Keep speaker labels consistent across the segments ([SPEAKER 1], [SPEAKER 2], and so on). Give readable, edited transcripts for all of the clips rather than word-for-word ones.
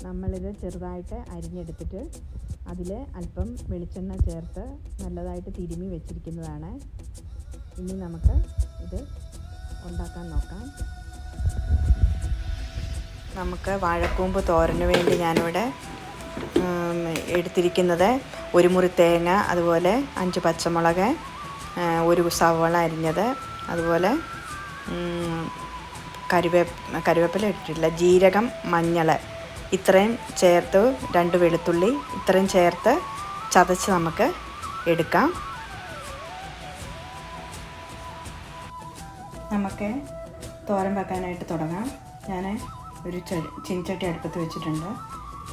[SPEAKER 1] നമ്മളിത് ചെറുതായിട്ട് അരിഞ്ഞെടുത്തിട്ട് അതിൽ അല്പം വെളിച്ചെണ്ണ ചേർത്ത് നല്ലതായിട്ട് തിരുമ്മി വെച്ചിരിക്കുന്നതാണ്. ഇനി നമുക്ക് ഇത് ഉണ്ടാക്കാൻ നോക്കാം. നമുക്ക് വാഴക്കൂമ്പ് തോരന് വേണ്ടി ഞാനിവിടെ എടുത്തിരിക്കുന്നത് ഒരു മുറി തേങ്ങ, അതുപോലെ 5 പച്ചമുളക്, ഒരു സവോള അരിഞ്ഞത്, അതുപോലെ കറിവേപ്പില ഇട്ടിട്ടില്ല, ജീരകം, മഞ്ഞൾ ഇത്രയും ചേർത്ത് 2 വെളുത്തുള്ളി ഇത്രയും ചേർത്ത് ചതച്ച് നമുക്ക് എടുക്കാം. നമുക്ക് തോരൻ വെക്കാനായിട്ട് തുടങ്ങാം. ഞാൻ ഒരു ചീനച്ചട്ടി അടുപ്പത്ത് വെച്ചിട്ടുണ്ട്,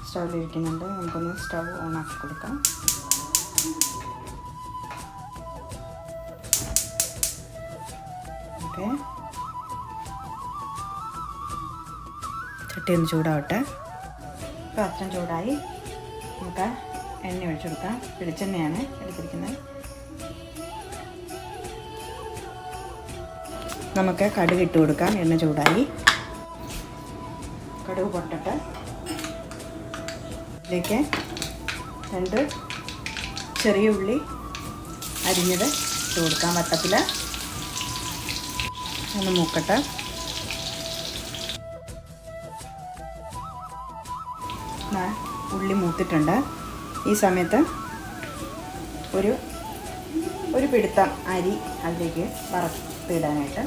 [SPEAKER 1] സ്റ്റൗവിലിരിക്കുന്നുണ്ട്. നമുക്കൊന്ന് സ്റ്റൗ ഓണാക്കി കൊടുക്കാം. ഓക്കെ, ചട്ടി ഒന്ന് ചൂടാവട്ടെ. പാത്രം ചൂടായി, നമുക്ക് എണ്ണ ഒഴിച്ചു കൊടുക്കാം. വെളിച്ചെണ്ണയാണ് എടുത്തിരിക്കുന്നത്. നമുക്ക് കടുക് ഇട്ട് കൊടുക്കാം. എണ്ണ ചൂടായി, കടുക് പൊട്ടട്ടെ. ഇതിലേക്ക് 2 ചെറിയ ഉള്ളി അരിഞ്ഞത് ഇട്ട് കൊടുക്കാം. വട്ടത്തിൽ ഒന്ന് മൂക്കട്ടെ. ഉള്ളി മൂത്തിട്ടുണ്ട്. ഈ സമയത്ത് ഒരു പിടുത്തം അരി അതിലേക്ക് വറുത്തിടാനായിട്ട്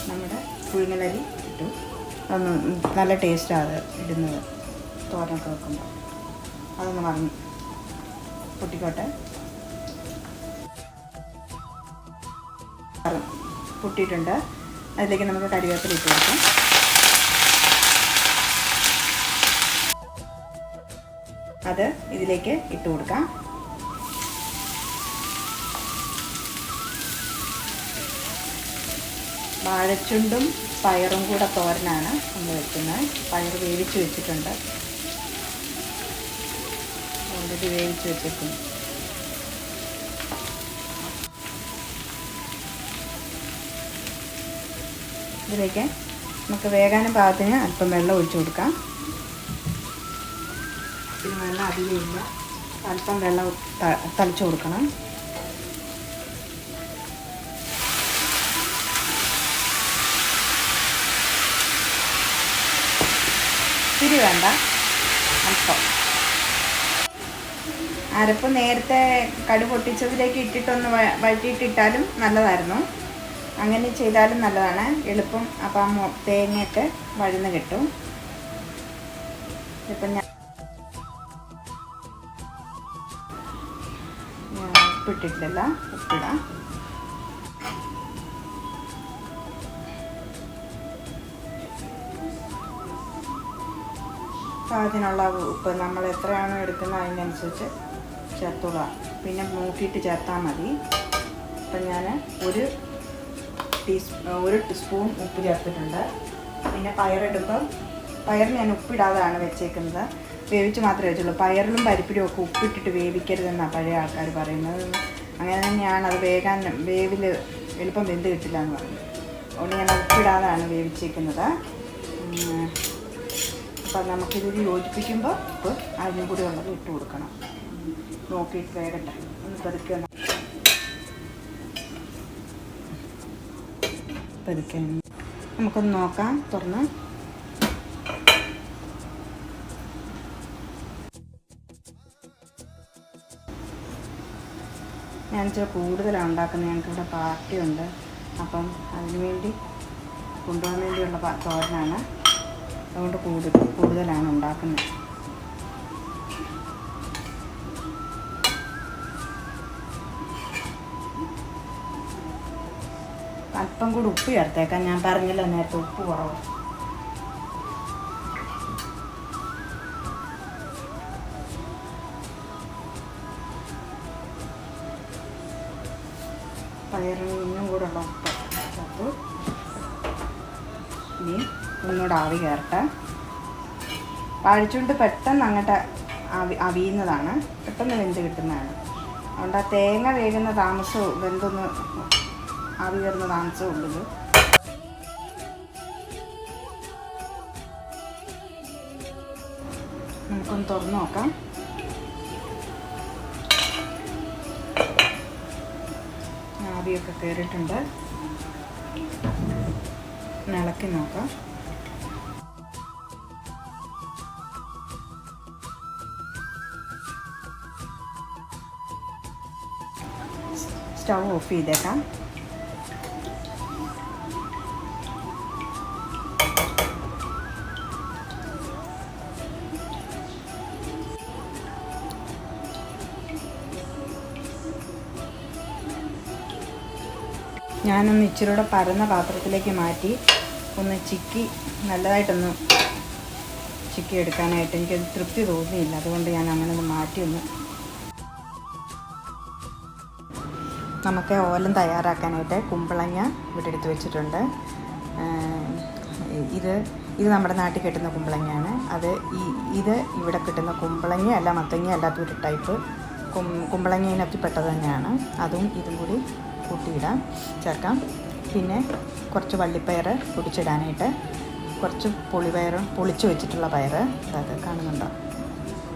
[SPEAKER 1] നമ്മുടെ പുഴുങ്ങലരി ഇട്ടു. അതൊന്ന് നല്ല ടേസ്റ്റാണ് ഇടുന്നത് തോരനൊക്കെ വെക്കുമ്പോൾ. അതൊന്ന് പൊട്ടിക്കോട്ടെ. പൊട്ടിയിട്ടുണ്ട്. അതിലേക്ക് നമുക്ക് കറിവേപ്പില ഇട്ട് കൊടുക്കാം. അത് ഇതിലേക്ക് ഇട്ട് കൊടുക്കാം. വാഴച്ചുണ്ടും പയറും കൂടെ തോരനാണ് നമ്മൾ വെക്കുന്നത്. പയർ വേവിച്ച് വെച്ചിട്ടുണ്ട്, ഓൾറെഡി വേവിച്ച് വെച്ചിട്ടുണ്ട്. ഇതിലേക്ക് നമുക്ക് വേകാനും പാകത്തിന് അല്പം വെള്ളം ഒഴിച്ചു കൊടുക്കാം. പിന്നെ വെള്ളം അധികമില്ല, അല്പം വെള്ളം തളിച്ചു കൊടുക്കണം. ഇത്തിരി വേണ്ട, അല്പം. അരപ്പ് നേരത്തെ കടു പൊട്ടിച്ചതിലേക്ക് ഇട്ടിട്ടൊന്ന് വഴറ്റിയിട്ടിട്ടാലും നല്ലതായിരുന്നു. അങ്ങനെ ചെയ്താലും നല്ലതാണ്, എളുപ്പം. അപ്പം തേങ്ങയൊക്കെ വഴന്ന് കിട്ടും. ഇപ്പം ഞാൻ ഉപ്പിട്ടിട്ടില്ല, ഉപ്പിടാം. അതിനുള്ള ഉപ്പ് നമ്മൾ എത്രയാണോ എടുക്കുന്നത് അതിനനുസരിച്ച് ചേർത്തോളാം. പിന്നെ നോക്കിയിട്ട് ചേർത്താൽ മതി. അപ്പം ഞാൻ ഒരു സ്പൂൺ ഉപ്പ് ചേർത്തിട്ടുണ്ട്. പിന്നെ പയർ ഞാൻ ഉപ്പിടാതാണ് വെച്ചേക്കുന്നത്, വേവിച്ച് മാത്രമേ വെച്ചുള്ളൂ. പയറിലും പരിപ്പിലും ഒക്കെ ഉപ്പിട്ടിട്ട് വേവിക്കരുതെന്നാണ് പഴയ ആൾക്കാർ പറയുന്നത്. അങ്ങനെ തന്നെയാണ്, അത് വേവിൽ എളുപ്പം വെന്ത് കിട്ടില്ല എന്ന് പറഞ്ഞു. അതുകൊണ്ട് ഞാൻ ഉപ്പിടാതാണ് വേവിച്ചേക്കുന്നത്. അപ്പം നമുക്കിത് യോജിപ്പിക്കുമ്പോൾ ഉപ്പ് അതിനും കൂടി ഉള്ളത് ഇട്ട് കൊടുക്കണം. നോക്കിയിട്ട് വേഗട്ടെ, ഒന്ന് പതുക്കെ നമുക്കൊന്ന് നോക്കാം. തുറന്ന് ഞാൻ ഇച്ചിരി കൂടുതലാണ് ഉണ്ടാക്കുന്നത്. ഞങ്ങൾക്കിവിടെ പാർട്ടിയുണ്ട്, അപ്പം അതിനുവേണ്ടി കൊണ്ടുപോകാൻ വേണ്ടിയുള്ള തോരനാണ്. അതുകൊണ്ട് കൂടുതലാണ് ഉണ്ടാക്കുന്നത്. അല്പം കൂടി ഉപ്പ് ചേർത്തേക്കാം. ഞാൻ പറഞ്ഞല്ലോ നേരത്തെ ഉപ്പ് കുറവ്. പയറിനും കൂടെ ഉള്ള ഉപ്പ് ചേർത്തു. ഇനി ഒന്നുകൂടെ ആവി കയറട്ടെ. വാഴച്ചുണ്ട് പെട്ടെന്ന് അങ്ങോട്ട് അവിയുന്നതാണ്, പെട്ടെന്ന് വെന്ത് കിട്ടുന്നതാണ്. അതുകൊണ്ട് ആ തേങ്ങ വേകുന്ന താമസവും വെന്തൊന്ന് ആവി കയറുന്ന താമസവും ഉള്ളത്. നമുക്കൊന്ന് തുറന്ന് നോക്കാം. ആവിയൊക്കെ കയറിയിട്ടുണ്ട്. ഇളക്കി നോക്കാം. സ്റ്റൗ ഓഫ് ചെയ്തേക്കാം. ഞാനൊന്ന് ഇച്ചിരി കൂടെ പരന്ന പാത്രത്തിലേക്ക് മാറ്റി ഒന്ന് ചിക്കി നല്ലതായിട്ടൊന്ന് ചിക്കി എടുക്കാനായിട്ട് എനിക്കത് തൃപ്തി തോന്നിയില്ല. അതുകൊണ്ട് ഞാൻ അങ്ങനെ ഒന്ന് മാറ്റി ഒന്ന്. നമുക്ക് ഓലൻ തയ്യാറാക്കാനായിട്ട് കുമ്പളങ്ങ ഇവിടെ എടുത്ത് വെച്ചിട്ടുണ്ട്. ഇത് നമ്മുടെ നാട്ടിൽ കിട്ടുന്ന കുമ്പളങ്ങയാണ്. ഇത് ഇവിടെ കിട്ടുന്ന കുമ്പളങ്ങ അല്ല, മത്തങ്ങ അല്ലാത്തൊരു ടൈപ്പ് കുമ്പളങ്ങയിനൊക്കെ പെട്ടത് തന്നെയാണ്. അതും ഇതും കൂടി കൂട്ടിയിടാം, ചേർക്കാം. പിന്നെ കുറച്ച് വള്ളിപ്പയർ പൊടിച്ചിടാനായിട്ട്, കുറച്ച് പുളിപ്പയറും പൊളിച്ച് വെച്ചിട്ടുള്ള പയർ അത് കാണുന്നുണ്ടോ,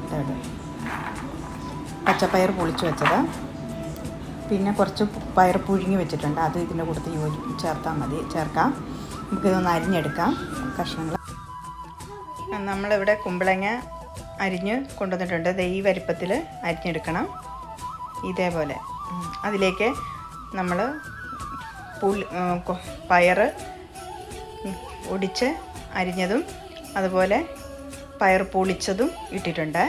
[SPEAKER 1] അതായത് പച്ചപ്പയർ പൊളിച്ച് വെച്ചത്. പിന്നെ കുറച്ച് പയർ പുഴുങ്ങി വെച്ചിട്ടുണ്ട്, അത് ഇതിൻ്റെ കൂട്ടത്തിൽ ചേർക്കാം. നമുക്കിതൊന്ന് അരിഞ്ഞെടുക്കാം കഷ്ണങ്ങൾ. നമ്മളിവിടെ കുമ്പളങ്ങ അരിഞ്ഞ് കൊണ്ടുവന്നിട്ടുണ്ട്. ഈ വലിപ്പത്തിൽ അരിഞ്ഞെടുക്കണം. ഇതേപോലെ അതിലേക്ക് നമ്മൾ പയർ ഒടിച്ച് അരിഞ്ഞതും അതുപോലെ പയർ പൊളിച്ചതും ഇട്ടിട്ടുണ്ട്.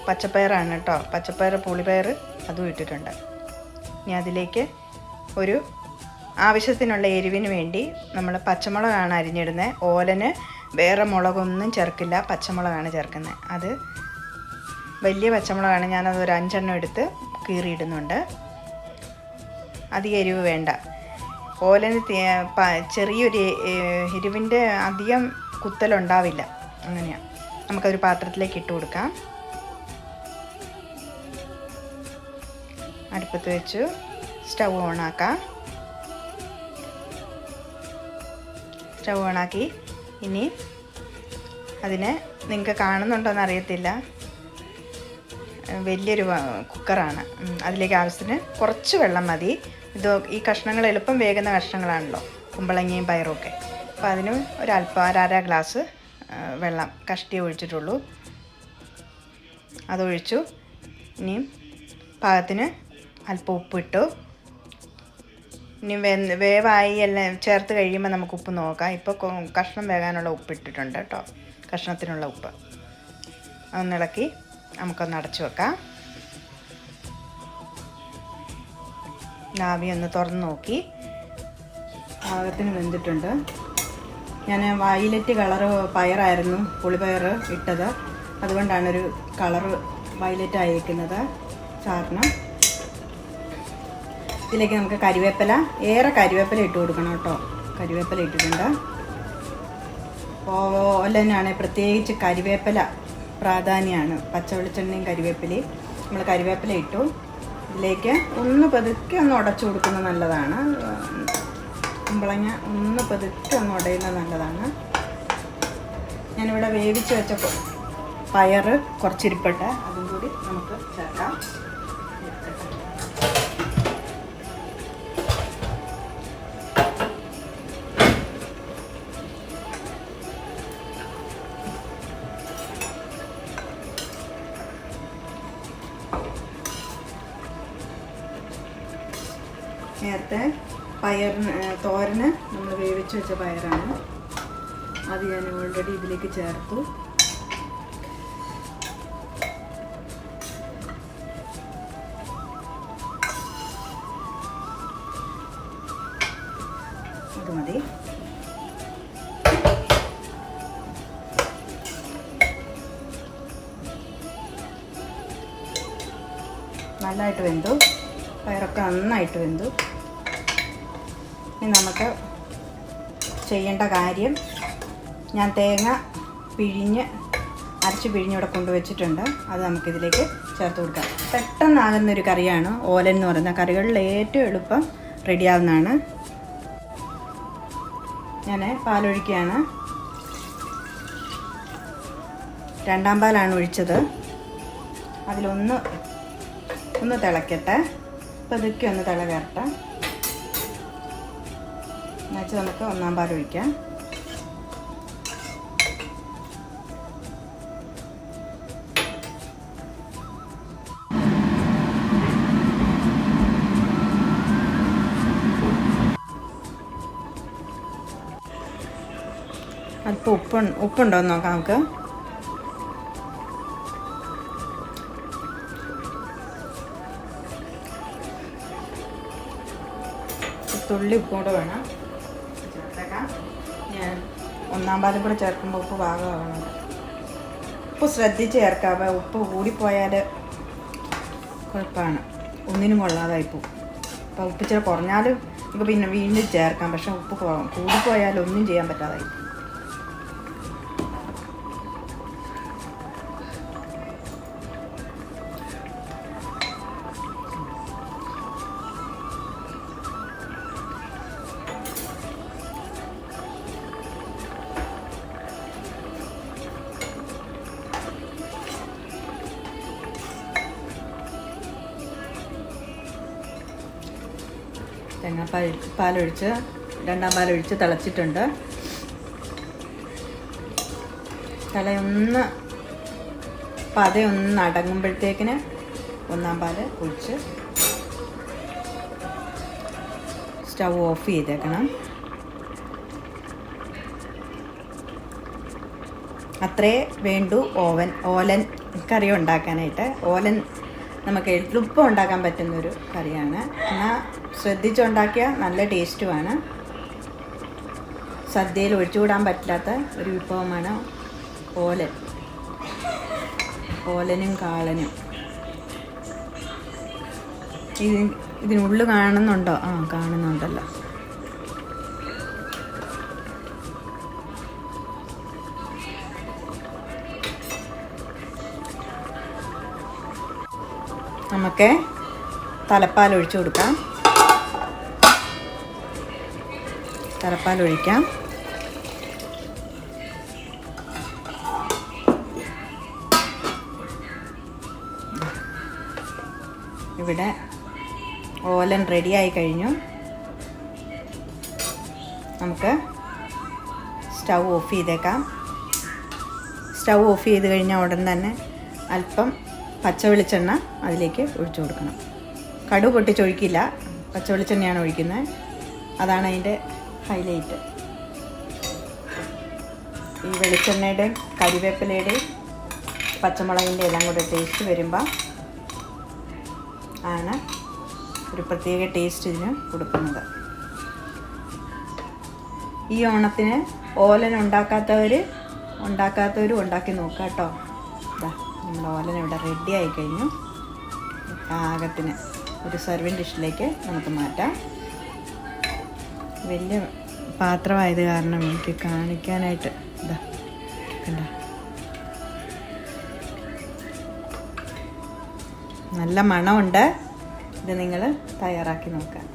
[SPEAKER 1] പച്ചപ്പയറാണ് കേട്ടോ, പച്ചപ്പയർ പുളിപ്പയർ അതും ഇട്ടിട്ടുണ്ട്. ഇനി അതിലേക്ക് ഒരു ആവശ്യത്തിനുള്ള എരിവിന് വേണ്ടി നമ്മൾ പച്ചമുളകാണ് അരിഞ്ഞിടുന്നത്. ഓലന് വേറെ മുളകൊന്നും ചേർക്കില്ല, പച്ചമുളകാണ് ചേർക്കുന്നത്. അത് വലിയ പച്ചമുളകാണ്, ഞാനതൊരു 5 എണ്ണം എടുത്ത് കീറിയിടുന്നുണ്ട്. അധികം എരിവ് വേണ്ട. ഓലന് ചെറിയൊരു എരിവിൻ്റെ അധികം കുത്തലുണ്ടാവില്ല. അങ്ങനെയാണ്. നമുക്കൊരു പാത്രത്തിലേക്ക് ഇട്ട് കൊടുക്കാം. അടുപ്പത്ത് വെച്ചു സ്റ്റൗ ഓണാക്കാം. സ്റ്റൗ ഓണാക്കി ഇനി അതിനെ നിങ്ങൾക്ക് കാണുന്നുണ്ടോയെന്ന് അറിയത്തില്ല, വലിയൊരു കുക്കറാണ്. അതിലേക്ക് ആവശ്യത്തിന് കുറച്ച് വെള്ളം മതി. ഈ കഷ്ണങ്ങൾ എളുപ്പം വേകുന്ന കഷ്ണങ്ങളാണല്ലോ, കുമ്പളങ്ങയും പയറുമൊക്കെ. അപ്പോൾ അതിന് അര ഗ്ലാസ് വെള്ളം കഷ്ടി ഒഴിച്ചിട്ടുള്ളൂ. അതൊഴിച്ചു. ഇനിയും പാകത്തിന് അല്പം ഉപ്പിട്ടു. ഇനി വേവായി എല്ലാം ചേർത്ത് കഴിയുമ്പോൾ നമുക്ക് ഉപ്പ് നോക്കാം. ഇപ്പോൾ കഷ്ണം വേകാനുള്ള ഉപ്പ് ഇട്ടിട്ടുണ്ട് കേട്ടോ, കഷ്ണത്തിനുള്ള ഉപ്പ്. ഒന്നിളക്കി നമുക്കൊന്ന് അടച്ചു വെക്കാം. ആവി ഒന്ന് തുറന്ന് നോക്കി. പാകത്തിന് വെന്തിട്ടുണ്ട്. ഞാൻ വയലറ്റ് കളറ് പയറായിരുന്നു പുളിപ്പയർ ഇട്ടത്, അതുകൊണ്ടാണൊരു കളറ് വയലറ്റ് ആയിരിക്കുന്നത് സാറിന്. ഇതിലേക്ക് നമുക്ക് ഏറെ കരിവേപ്പില ഇട്ട് കൊടുക്കണം കേട്ടോ. കരിവേപ്പില ഇട്ടിട്ടുണ്ട്. ഓലനാണ് പ്രത്യേകിച്ച് കരിവേപ്പില പ്രാധാന്യമാണ്. പച്ച വെളിച്ചെണ്ണയും കരിവേപ്പിലയും. നമ്മൾ കരിവേപ്പില ഇട്ടു. ഇതിലേക്ക് പതുക്കെ ഒന്ന് ഉടച്ചു കൊടുക്കുന്നത് നല്ലതാണ്. കുമ്പളങ്ങ പതുക്കെ ഒന്ന് ഉടയുന്നത് നല്ലതാണ്. ഞാനിവിടെ വേവിച്ച് വെച്ച പയർ കുറച്ചിരിപ്പട്ടെ, അതും കൂടി നമുക്ക് ചേർക്കാം. നേരത്തെ തോരന് നമ്മൾ വേവിച്ച് വെച്ച പയറാണ്. അത് ഞാൻ ഓൾറെഡി ഇതിലേക്ക് ചേർത്തു. അത് മതി. നല്ലതായിട്ട് വെന്തു, പയറൊക്കെ നന്നായിട്ട് വെന്തു. ഇനി നമുക്ക് ചെയ്യേണ്ട കാര്യം, ഞാൻ തേങ്ങ അരച്ച് പിഴിഞ്ഞിവിടെ കൊണ്ടുവച്ചിട്ടുണ്ട്. അത് നമുക്കിതിലേക്ക് ചേർത്ത് കൊടുക്കാം. പെട്ടെന്നാകുന്നൊരു കറിയാണ് ഓലൻ എന്ന് പറയുന്ന. കറികളിൽ ഏറ്റവും എളുപ്പം റെഡിയാവുന്നതാണ്. ഞാൻ പാലൊഴിക്കുകയാണ്. രണ്ടാം പാലാണ് ഒഴിച്ചത്. അതിലൊന്ന് തിളക്കട്ടെ. പതുക്കെ ഒന്ന് തിള കയറട്ടെ. എന്നുവെച്ചാൽ നമുക്ക് ഒന്നാം പാൽ ഒഴിക്കാം. അല്പം ഉപ്പുണ്ടോ എന്ന് നോക്കാം നമുക്ക്. തുള്ളി ഉപ്പും കൂടെ വേണം ചേർത്തേക്കാം. ഞാൻ ഒന്നാം പാലും കൂടെ ചേർക്കുമ്പോൾ ഉപ്പ് പാകമാകണം. ഉപ്പ് ശ്രദ്ധിച്ച് ചേർക്കാം. ഉപ്പ് കൂടിപ്പോയാൽ കുഴപ്പമാണ്, ഒന്നിനും കൊള്ളാതായിപ്പോൾ. അപ്പോൾ ഉപ്പ് ഇച്ചിരി കുറഞ്ഞാലും നമുക്ക് പിന്നെ വീണ്ടും ചേർക്കാം. പക്ഷെ ഉപ്പ് കൂടിപ്പോയാൽ ഒന്നും ചെയ്യാൻ പറ്റാതായി. പാലൊഴിച്ച് രണ്ടാം പാലൊഴിച്ച് തിളച്ചിട്ടുണ്ട്. പതയൊന്ന് അടങ്ങുമ്പോഴത്തേക്കിന് ഒന്നാം പാല് ഒഴിച്ച് സ്റ്റൗ ഓഫ് ചെയ്തേക്കണം. അത്രേ വേണ്ടൂ ഓലൻ കറി ഉണ്ടാക്കാനായിട്ട്. ഓലൻ നമുക്ക് എളുപ്പം ഉണ്ടാക്കാൻ പറ്റുന്നൊരു കറിയാണ്. എന്നാൽ ശ്രദ്ധിച്ചുണ്ടാക്കിയാൽ നല്ല ടേസ്റ്റുമാണ്. സദ്യയിൽ ഒഴിച്ചുകൂടാൻ പറ്റാത്ത ഒരു വിഭവമാണ് ഓലനും കാളനും. ഇതിനുള്ളിൽ കാണുന്നുണ്ടോ? കാണുന്നുണ്ടല്ലോ. നമുക്ക് തലപ്പാൽ ഒഴിച്ചു കൊടുക്കാം. തലപ്പാൽ ഒഴിക്കാം. ഇവിടെ ഓലൻ റെഡിയായി കഴിഞ്ഞു. നമുക്ക് സ്റ്റൗ ഓഫ് ചെയ്തേക്കാം. സ്റ്റൗ ഓഫ് ചെയ്ത് കഴിഞ്ഞാൽ ഉടൻ തന്നെ അല്പം പച്ച വെളിച്ചെണ്ണ അതിലേക്ക് ഒഴിച്ചു കൊടുക്കണം. കടുക് പൊട്ടിച്ചൊഴിക്കില്ല, പച്ച വെളിച്ചെണ്ണയാണ് ഒഴിക്കുന്നത്. അതാണ് അതിൻ്റെ ഹൈലൈറ്റ്. ഈ വെളിച്ചെണ്ണയുടെയും കരിവേപ്പിലയുടെയും പച്ചമുളകിൻ്റെ എല്ലാം കൂടെ ടേസ്റ്റ് വരുമ്പോൾ ആണ് ഒരു പ്രത്യേക ടേസ്റ്റ് ഇതിന് കൊടുക്കുന്നത്. ഈ ഓണത്തിന് ഓലൻ ഉണ്ടാക്കാത്തവർ ഉണ്ടാക്കി നോക്കുക കേട്ടോ. നമ്മുടെ ഓലൻ ഇവിടെ റെഡി ആയി കഴിഞ്ഞു. പാകത്തിന് ഒരു സർവിങ് ഡിഷിലേക്ക് നമുക്ക് മാറ്റാം. വലിയ പാത്രമായത് കാരണം എനിക്ക് കാണിക്കാനായിട്ട് കണ്ട നല്ല മണമുണ്ട്. ഇത് നിങ്ങൾ തയ്യാറാക്കി നോക്കാം.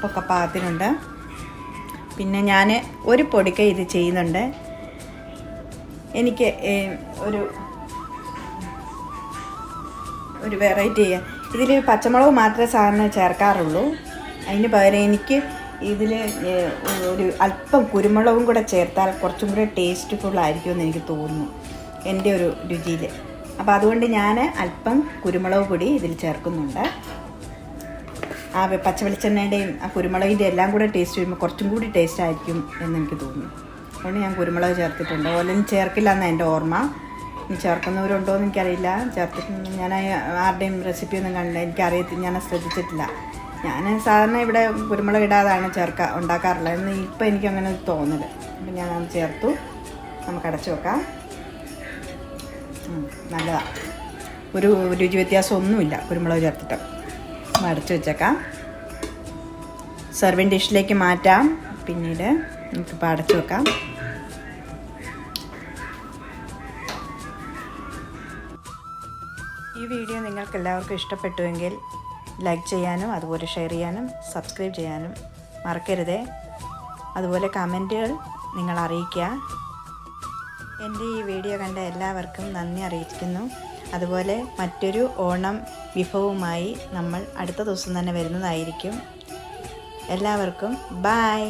[SPEAKER 1] ഒക്കെ പാകത്തിനുണ്ട്. പിന്നെ ഞാൻ ഒരു പൊടിക്ക ഇത് ചെയ്യുന്നുണ്ട്. എനിക്ക് ഒരു വെറൈറ്റി ചെയ്യാം. ഇതിൽ പച്ചമുളക് മാത്രമേ സാധാരണ ചേർക്കാറുള്ളൂ. അതിന് പകരം എനിക്ക് ഇതിൽ ഒരു അല്പം കുരുമുളകും കൂടെ ചേർത്താൽ കുറച്ചും കൂടെ ടേസ്റ്റ്ഫുള്ളായിരിക്കുമെന്ന് എനിക്ക് തോന്നുന്നു, എൻ്റെ ഒരു രുചിയിൽ. അപ്പോൾ അതുകൊണ്ട് ഞാൻ അല്പം കുരുമുളക് പൊടി ഇതിൽ ചേർക്കുന്നുണ്ട്. ആ പച്ച വെളിച്ചെണ്ണയുടെയും ആ കുരുമുളകിൻ്റെ എല്ലാം കൂടെ ടേസ്റ്റ് വരുമ്പോൾ കുറച്ചും കൂടി ടേസ്റ്റ് ആയിരിക്കും എന്നെനിക്ക് തോന്നുന്നു. അതുകൊണ്ട് ഞാൻ കുരുമുളക് ചേർത്തിട്ടുണ്ട്. ഓലൻ ചേർക്കില്ല എന്നാണ് എൻ്റെ ഓർമ്മ. ഇനി ചേർക്കുന്നവരുണ്ടോ എന്ന് എനിക്കറിയില്ല. ചേർത്തിട്ടുണ്ട്. ഞാൻ ആരുടെയും റെസിപ്പിയൊന്നും കണ്ടില്ല, എനിക്കറിയത്തില്ല, ഞാൻ ശ്രദ്ധിച്ചിട്ടില്ല. ഞാൻ സാധാരണ ഇവിടെ കുരുമുളക് ഇടാതാണ് ഉണ്ടാക്കാറുള്ളത്. എന്ന് ഇപ്പം എനിക്കങ്ങനെ തോന്നില്ല. അപ്പം ഞാനത് ചേർത്തു. നമുക്ക് അടച്ചു വെക്കാം. നല്ലതാണ്. ഒരു രുചി വ്യത്യാസമൊന്നുമില്ല കുരുമുളക് ചേർത്തിട്ട്. അടച്ചു വെച്ചേക്കാം. സർവിങ് ഡിഷിലേക്ക് മാറ്റാം. പിന്നീട് നമുക്കിപ്പോൾ അടച്ചു വെക്കാം. ഈ വീഡിയോ നിങ്ങൾക്ക് എല്ലാവർക്കും ഇഷ്ടപ്പെട്ടുവെങ്കിൽ ലൈക്ക് ചെയ്യാനും അതുപോലെ ഷെയർ ചെയ്യാനും സബ്സ്ക്രൈബ് ചെയ്യാനും മറക്കരുതേ. അതുപോലെ കമൻറ്റുകൾ നിങ്ങൾ അറിയിക്കുക. എൻ്റെ ഈ വീഡിയോ കണ്ട എല്ലാവർക്കും നന്ദി അറിയിക്കുന്നു. അതുപോലെ മറ്റൊരു ഓണം വിഭവവുമായി നമ്മൾ അടുത്ത ദിവസം തന്നെ വരുന്നതായിരിക്കും. എല്ലാവർക്കും ബൈ.